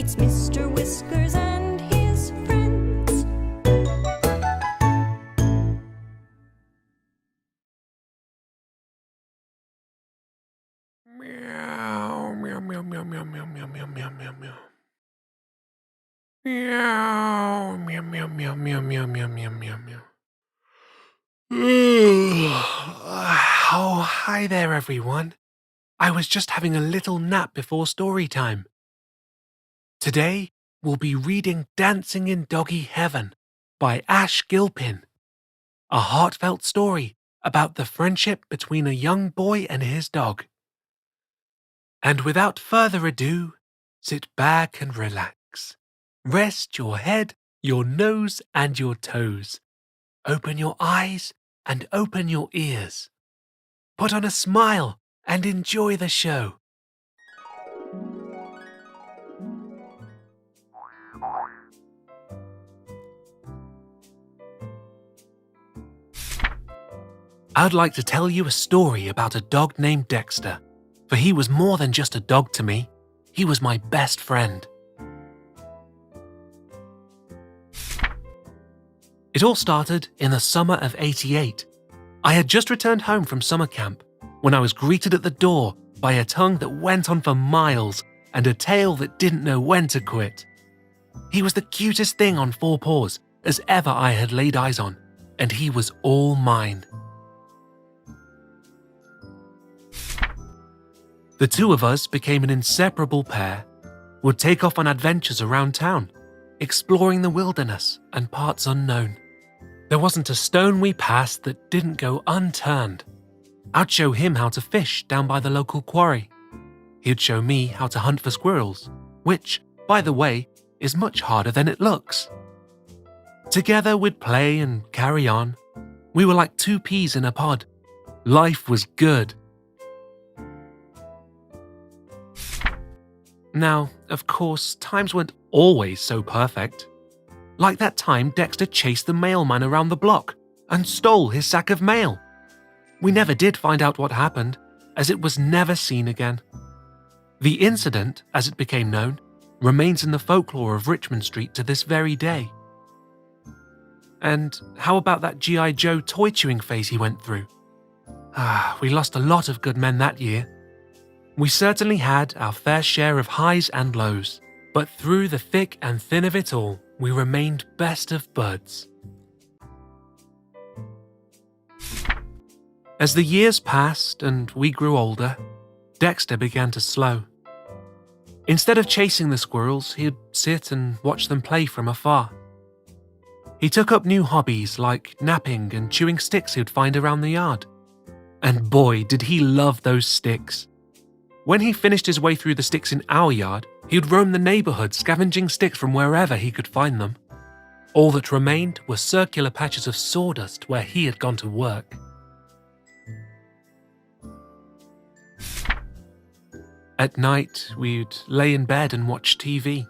It's Mr. Whiskers and his friends. Meow, meow, meow, meow, meow, meow, meow, meow, meow, meow, meow. Meow, meow, meow, meow, meow, meow, meow, meow, meow, meow. Oh, hi there, everyone. I was just having a little nap before story time. Today, we'll be reading Dancing in Doggy Heaven by Gilpin, a heartfelt story about the friendship between a young boy and his dog. And without further ado, sit back and relax. Rest your head, your nose, and your toes. Open your eyes and open your ears. Put on a smile and enjoy the show. I'd like to tell you a story about a dog named Dexter, for he was more than just a dog to me. He was my best friend. It all started in the summer of '88. I had just returned home from summer camp when I was greeted at the door by a tongue that went on for miles and a tail that didn't know when to quit. He was the cutest thing on four paws as ever I had laid eyes on, and he was all mine. The two of us became an inseparable pair, would take off on adventures around town, exploring the wilderness and parts unknown. There wasn't a stone we passed that didn't go unturned. I'd show him how to fish down by the local quarry. He'd show me how to hunt for squirrels, which, by the way, is much harder than it looks. Together we'd play and carry on. We were like two peas in a pod. Life was good. Now, of course, times weren't always so perfect. Like that time Dexter chased the mailman around the block and stole his sack of mail. We never did find out what happened, as it was never seen again. The incident, as it became known, remains in the folklore of Richmond Street to this very day. And how about that G.I. Joe toy chewing phase he went through? We lost a lot of good men that year. We certainly had our fair share of highs and lows, but through the thick and thin of it all, we remained best of buds. As the years passed and we grew older, Dexter began to slow. Instead of chasing the squirrels, he'd sit and watch them play from afar. He took up new hobbies like napping and chewing sticks he'd find around the yard. And boy, did he love those sticks. When he finished his way through the sticks in our yard, he'd roam the neighborhood scavenging sticks from wherever he could find them. All that remained were circular patches of sawdust where he had gone to work. At night, we'd lay in bed and watch TV.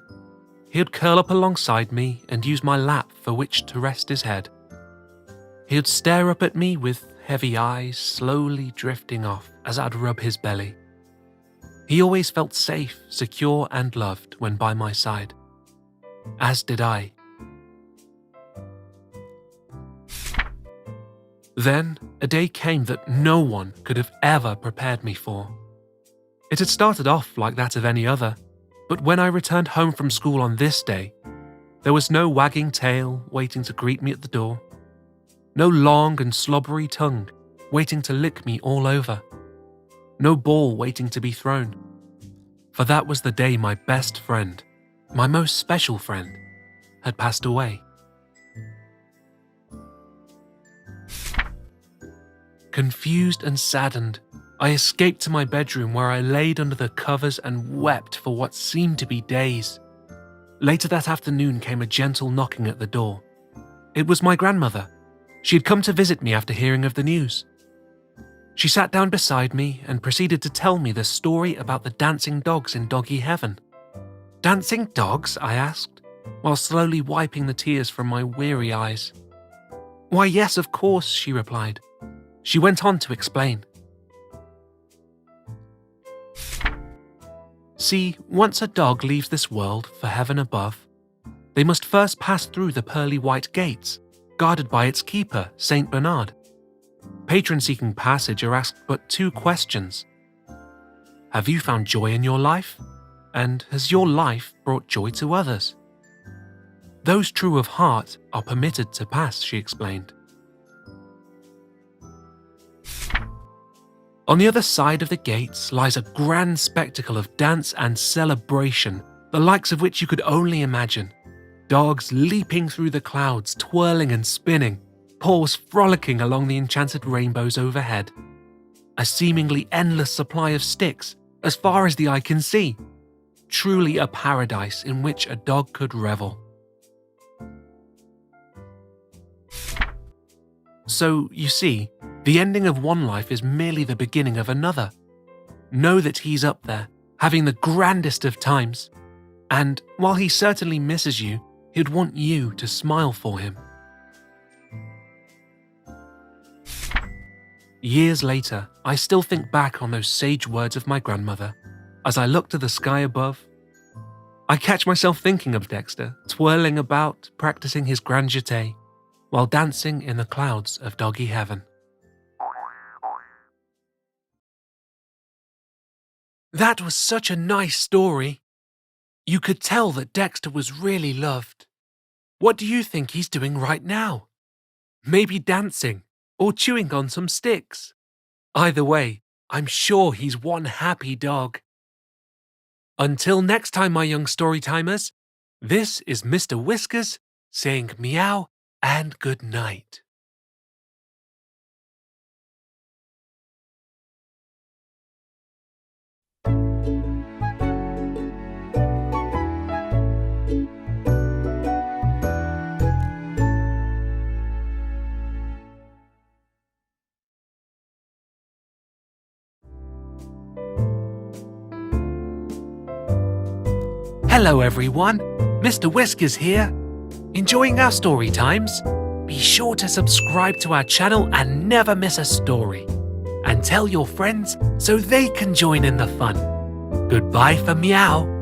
He'd curl up alongside me and use my lap for which to rest his head. He'd stare up at me with heavy eyes slowly drifting off as I'd rub his belly. He always felt safe, secure, and loved when by my side. As did I. Then, a day came that no one could have ever prepared me for. It had started off like that of any other, but when I returned home from school on this day, there was no wagging tail waiting to greet me at the door, no long and slobbery tongue waiting to lick me all over, no ball waiting to be thrown. For that was the day my best friend, my most special friend, had passed away. Confused and saddened, I escaped to my bedroom where I laid under the covers and wept for what seemed to be days. Later that afternoon came a gentle knocking at the door. It was my grandmother. She had come to visit me after hearing of the news. She sat down beside me and proceeded to tell me the story about the dancing dogs in Doggy Heaven. Dancing dogs? I asked, while slowly wiping the tears from my weary eyes. Why, yes, of course, she replied. She went on to explain. See, once a dog leaves this world for heaven above, they must first pass through the pearly white gates, guarded by its keeper, Saint Bernard. Patrons seeking passage are asked but 2 questions. Have you found joy in your life? And has your life brought joy to others? Those true of heart are permitted to pass, she explained. On the other side of the gates lies a grand spectacle of dance and celebration, the likes of which you could only imagine. Dogs leaping through the clouds, twirling and spinning, paws frolicking along the enchanted rainbows overhead. A seemingly endless supply of sticks, as far as the eye can see. Truly a paradise in which a dog could revel. So, you see, the ending of one life is merely the beginning of another. Know that he's up there, having the grandest of times. And while he certainly misses you, he'd want you to smile for him. Years later, I still think back on those sage words of my grandmother. As I look to the sky above, I catch myself thinking of Dexter, twirling about, practicing his grand jeté, while dancing in the clouds of doggy heaven. That was such a nice story. You could tell that Dexter was really loved. What do you think he's doing right now? Maybe dancing or chewing on some sticks. Either way, I'm sure he's one happy dog. Until next time, my young storytimers, this is Mr. Whiskers saying meow and good night. Hello everyone, Mr. Whiskers here. Enjoying our story times? Be sure to subscribe to our channel and never miss a story. And tell your friends so they can join in the fun. Goodbye for meow.